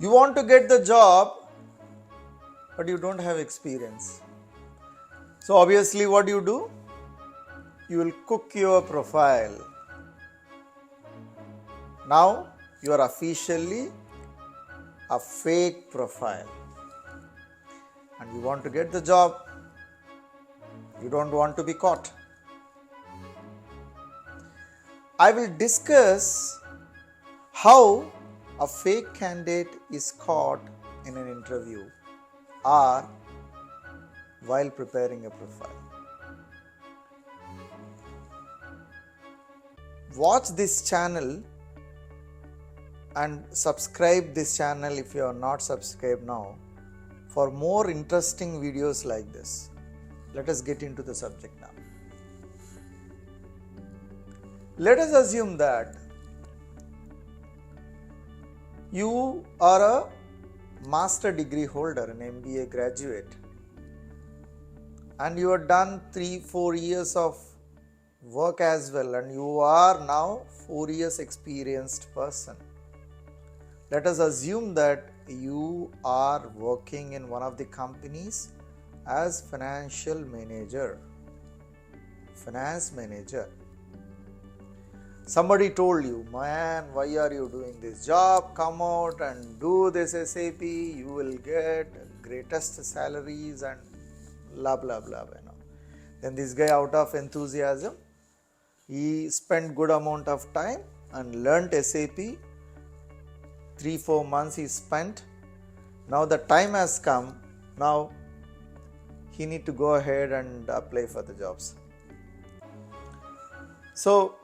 You want to get the job, but you don't have experience. So obviously what do? You will cook your profile. Now you are officially a fake profile. And you want to get the job. You don't want to be caught. I will discuss how a fake candidate is caught in an interview or while preparing a profile. Watch this channel and subscribe this channel if you are not subscribed now for more interesting videos like this. Let us get into the subject now. Let us assume that you are a master degree holder, an MBA graduate, and you have done 3-4 years of work as well, and you are now 4 years experienced person. Let us assume that you are working in one of the companies as finance manager. Somebody told you, man, why are you doing this job? Come out and do this SAP. You will get greatest salaries and blah blah blah. Then this guy, out of enthusiasm, he spent good amount of time and learnt SAP. 3-4 months he spent. Now the time has come. Now he need to go ahead and apply for the jobs. So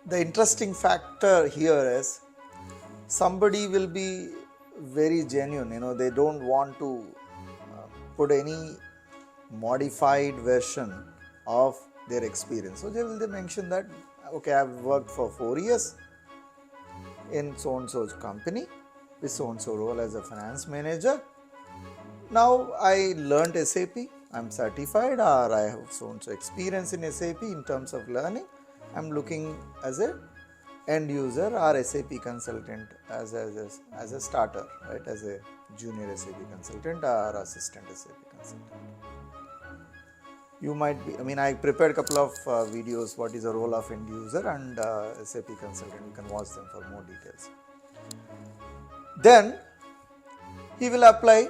the interesting factor here is somebody will be very genuine. They don't want to put any modified version of their experience. So they will mention that, okay, I've worked for 4 years in so and so company with so and so role as a finance manager. Now I learned SAP, I'm certified, or I have so and so experience in SAP in terms of learning. I'm looking as a end user or SAP consultant as a starter, right? As a junior SAP consultant or assistant SAP consultant. You might be, I prepared a couple of videos, what is the role of end user and SAP consultant. You can watch them for more details. Then he will apply.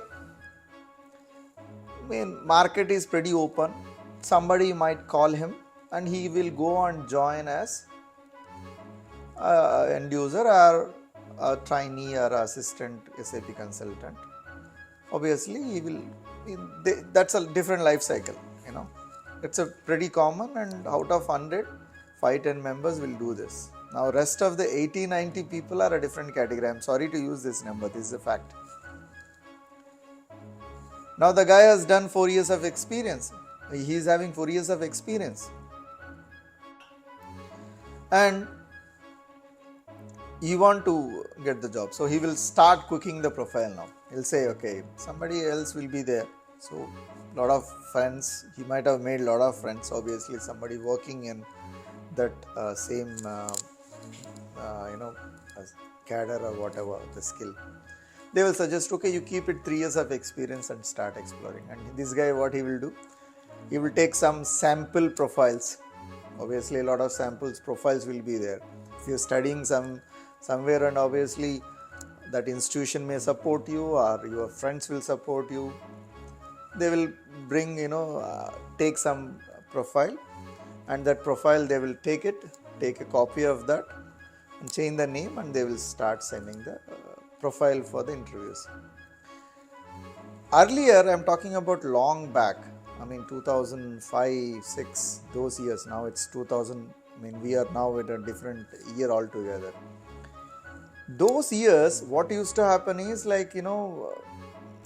Market is pretty open. Somebody might call him and he will go and join as end user or a trainee or assistant SAP consultant. Obviously, he will. That's a different life cycle. It's a pretty common, and out of 100, 5-10 members will do this. Now, rest of the 80-90 people are a different category. I'm sorry to use this number. This is a fact. Now, the guy has done 4 years of experience. He is having 4 years of experience. And you want to get the job. So, he will start cooking the profile now. He'll say, okay, somebody else will be there. So, lot of friends, he might have made a lot of friends. Obviously, somebody working in that same, cadre or whatever the skill. They will suggest, okay, you keep it 3 years of experience and start exploring. And this guy, what he will do? He will take some sample profiles. Obviously, a lot of profiles will be there. If you're studying somewhere, and obviously that institution may support you or your friends will support you, they will bring, take some profile, and that profile they will take a copy of that and change the name, and they will start sending the profile for the interviews. Earlier, I'm talking about long back, 2005, 6, those years. Now it's 2000, we are now at a different year altogether. Those years, what used to happen is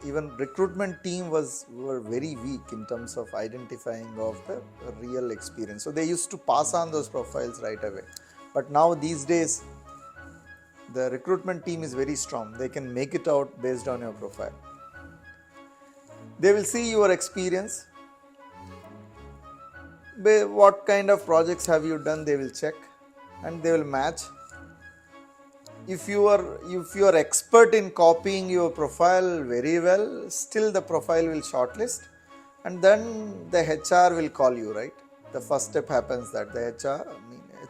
even recruitment team were very weak in terms of identifying of the real experience. So they used to pass on those profiles right away. But now these days, the recruitment team is very strong. They can make it out based on your profile. They will see your experience. What kind of projects have you done, they will check and they will match. if you are expert in copying your profile very well, still the profile will shortlist, and then the HR will call you, right? The first step happens that the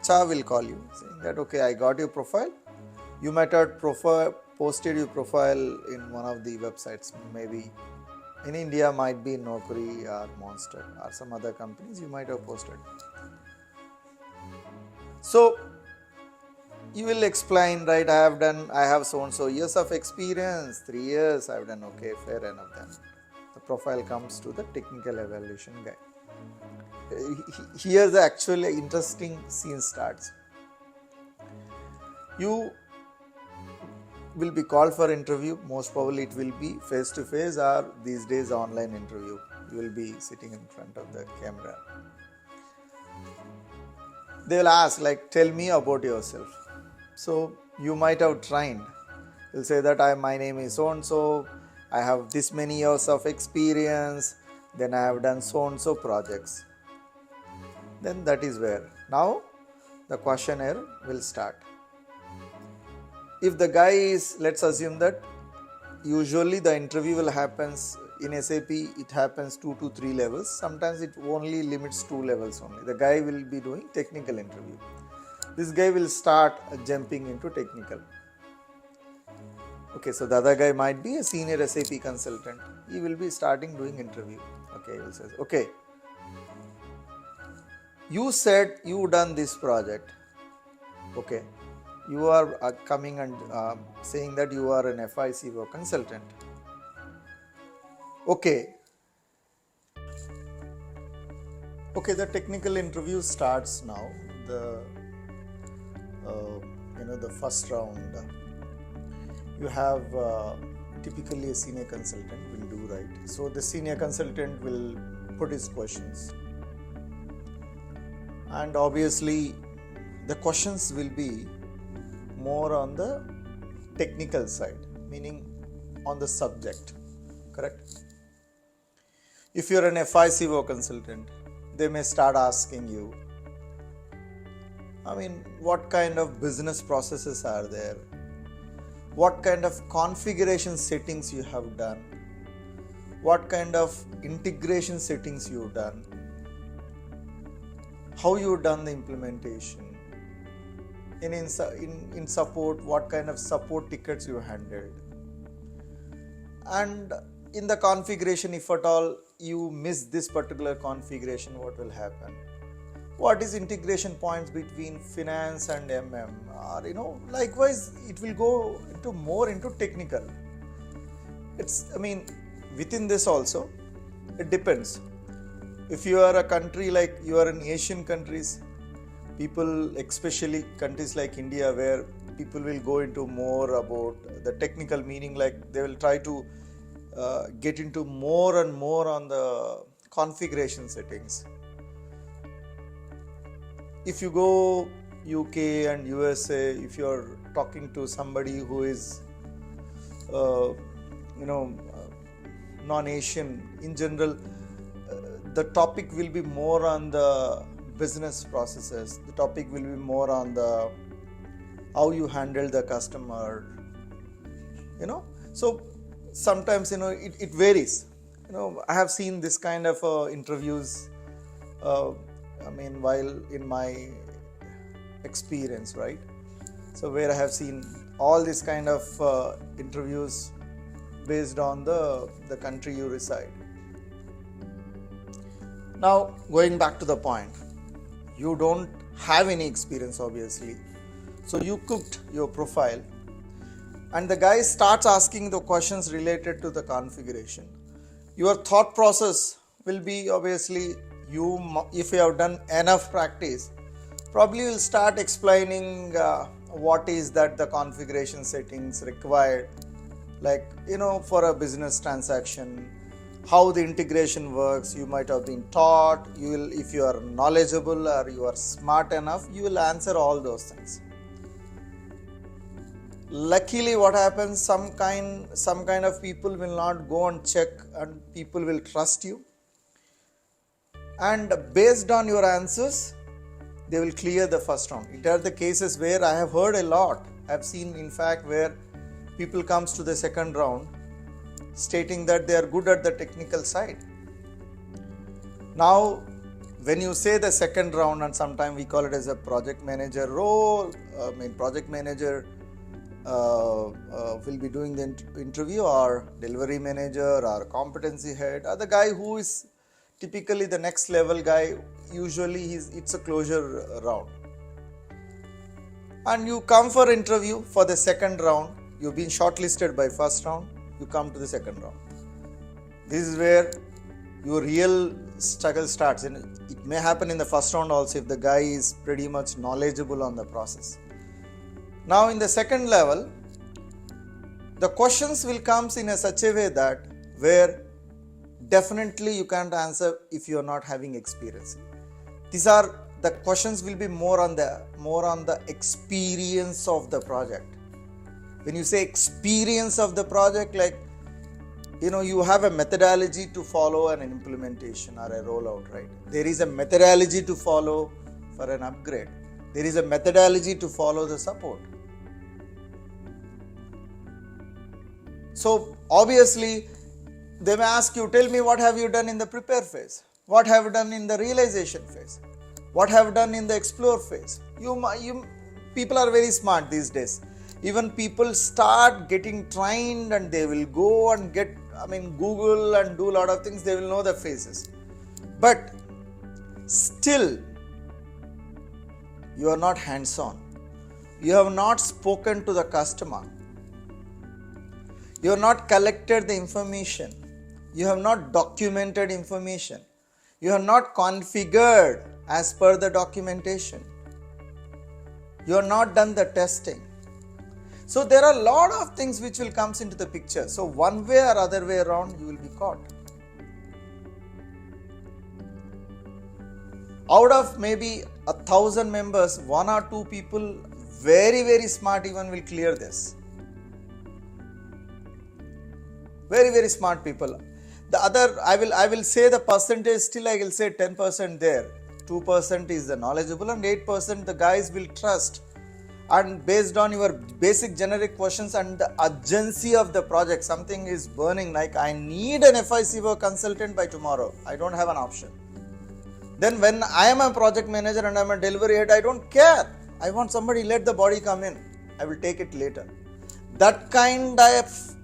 HR will call you saying that, okay, I got your profile. You might have posted your profile in one of the websites, maybe in India might be Naukri or Monster or some other companies you might have posted. So you will explain, right? I have so and so years of experience, 3 years I've done. Okay, fair enough. Then the profile comes to the technical evaluation guy. Here the actually interesting scene starts. You will be called for interview. Most probably it will be face to face, or these days online interview. You will be sitting in front of the camera. They will ask, like, tell me about yourself. So you might have trained. You'll say that my name is so and so, I have this many years of experience, then I have done so and so projects. Then that is where now the questionnaire will start. If the guy is, let's assume that usually the interview will happens in SAP, it happens 2 to 3 levels. Sometimes it only limits 2 levels only. The guy will be doing technical interview. This guy will start jumping into technical. Okay, so the other guy might be a senior SAP consultant. He will be starting doing interview. Okay, he will say, okay, you said you done this project. Okay, you are coming and saying that you are an FICO consultant. Okay, the technical interview starts now. The first round, you have typically a senior consultant will do, right? So the senior consultant will put his questions, and obviously the questions will be more on the technical side, meaning on the subject, correct? If you're an FICO consultant, they may start asking you, what kind of business processes are there? What kind of configuration settings you have done? What kind of integration settings you've done? How you've done the implementation? In support, what kind of support tickets you handled? And in the configuration, if at all you miss this particular configuration, what will happen? What is integration points between finance and or likewise it will go more into technical. Within this also it depends. If you are a country like you are in Asian countries, people, especially countries like India, where people will go into more about the technical, meaning like they will try to get into more and more on the configuration settings. If you go UK and USA, if you are talking to somebody who is non-Asian, in general, the topic will be more on the business processes. The topic will be more on the how you handle the customer. So sometimes it varies. I have seen this kind of interviews. While in my experience, right? So where I have seen all this kind of interviews based on the country you reside. Now, going back to the point, you don't have any experience, obviously. So you cooked your profile, and the guy starts asking the questions related to the configuration. Your thought process will be, obviously, if you have done enough practice, probably will start explaining what is that the configuration settings required, like for a business transaction, how the integration works. You might have been taught. You will, if you are knowledgeable or you are smart enough, you will answer all those things. Luckily, what happens, some kind of people will not go and check, and people will trust you. And based on your answers, they will clear the first round. It are the cases where I have heard a lot. I've seen in fact where people comes to the second round stating that they are good at the technical side. Now, when you say the second round, and sometimes we call it as a project manager role, project manager will be doing the interview, or delivery manager, or competency head, or the guy who is typically the next level guy. Usually it's a closure round. And you come for interview for the second round. You've been shortlisted by first round. You come to the second round. This is where your real struggle starts. And it may happen in the first round also if the guy is pretty much knowledgeable on the process. Now in the second level, the questions will come in a such a way that where definitely you can't answer if you are not having experience. These are the questions will be more on the experience of the project. When you say experience of the project, like you have a methodology to follow an implementation or a rollout, right? There is a methodology to follow for an upgrade. There is a methodology to follow the support. So obviously they may ask you, tell me what have you done in the prepare phase? What have you done in the realization phase? What have you done in the explore phase? People are very smart these days. Even people start getting trained and they will go and Google and do a lot of things. They will know the phases. But still, you are not hands-on. You have not spoken to the customer. You have not collected the information. You have not documented information. You have not configured as per the documentation. You have not done the testing. So there are a lot of things which will come into the picture. So one way or other way around, you will be caught. Out of maybe 1,000 members, 1 or 2 people, very, very smart even will clear this. Very, very smart people. The other, I will say the percentage, still I will say 10% there. 2% is the knowledgeable and 8% the guys will trust. And based on your basic generic questions and the urgency of the project, something is burning, like I need an FICO consultant by tomorrow. I don't have an option. Then when I am a project manager and I am a delivery head, I don't care. I want somebody, let the body come in. I will take it later. That kind of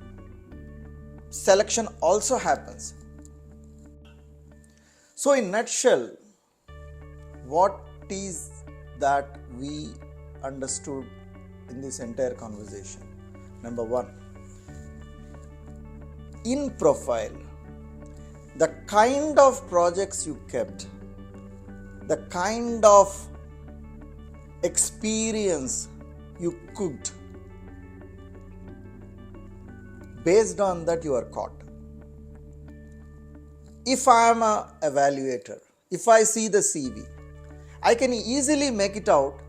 selection also happens. So in nutshell, what is that we understood in this entire conversation? Number 1, in profile, the kind of projects you kept, the kind of experience you cooked, based on that you are caught. If I am an evaluator, if I see the CV, I can easily make it out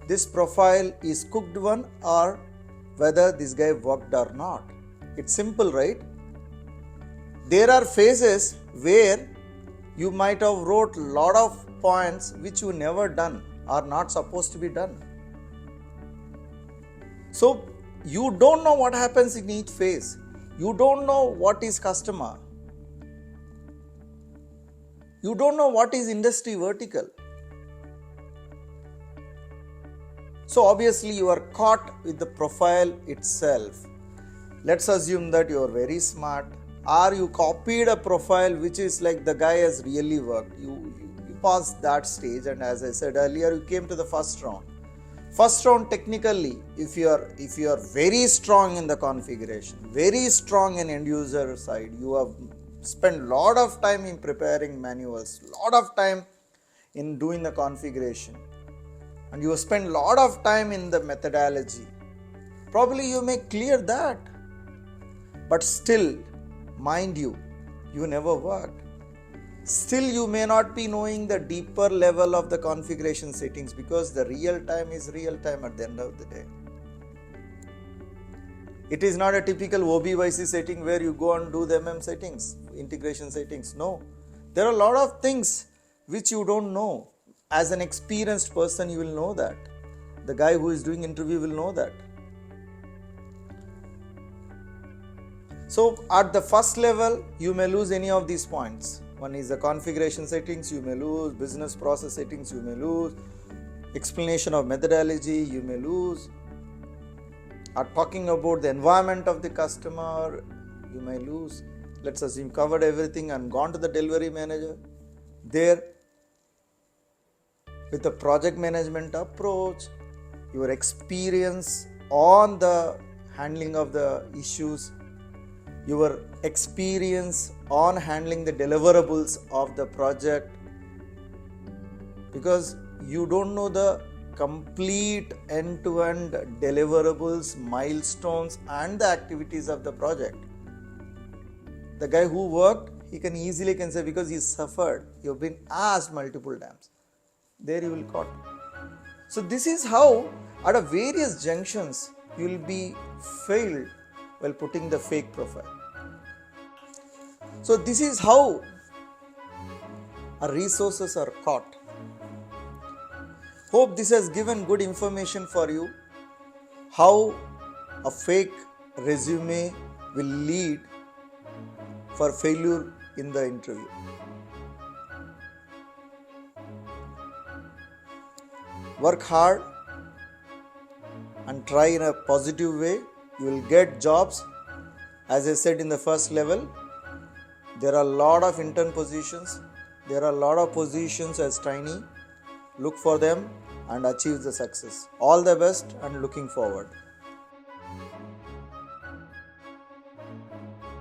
this profile is cooked one or whether this guy worked or not. It's simple, right? There are phases where you might have wrote a lot of points which you never done or not supposed to be done. So you don't know what happens in each phase. You don't know what is customer. You don't know what is industry vertical. So obviously you are caught with the profile itself. Let's assume that you are very smart, or you copied a profile which is like the guy has really worked. You passed that stage, and as I said earlier, you came to the first round. First round, technically, if you are very strong in the configuration, very strong in end user side, you have spent lot of time in preparing manuals, lot of time in doing the configuration, and you spend lot of time in the methodology. Probably you may clear that, but still, mind you, you never worked. Still, you may not be knowing the deeper level of the configuration settings, because the real time is real time at the end of the day. It is not a typical OBYC setting where you go and do the MM settings, integration settings. No, there are a lot of things which you don't know. As an experienced person, you will know that. The guy who is doing interview will know that. So at the first level, you may lose any of these points. One is the configuration settings, you may lose. Business process settings, you may lose. Explanation of methodology, you may lose. Or talking about the environment of the customer, you may lose. Let's assume covered everything and gone to the delivery manager. There, with the project management approach, your experience on the handling of the issues, your experience on handling the deliverables of the project, because you don't know the complete end-to-end deliverables, milestones and the activities of the project. The guy who worked, he can easily say, because he suffered, you've been asked multiple times. There you will caught. So this is how at a various junctions you will be failed while putting the fake profile. So this is how our resources are caught. Hope this has given good information for you how a fake resume will lead for failure in the interview. Work hard and try in a positive way. You will get jobs. As I said in the first level, there are a lot of intern positions. There are a lot of positions as trainee. Look for them and achieve the success. All the best and looking forward.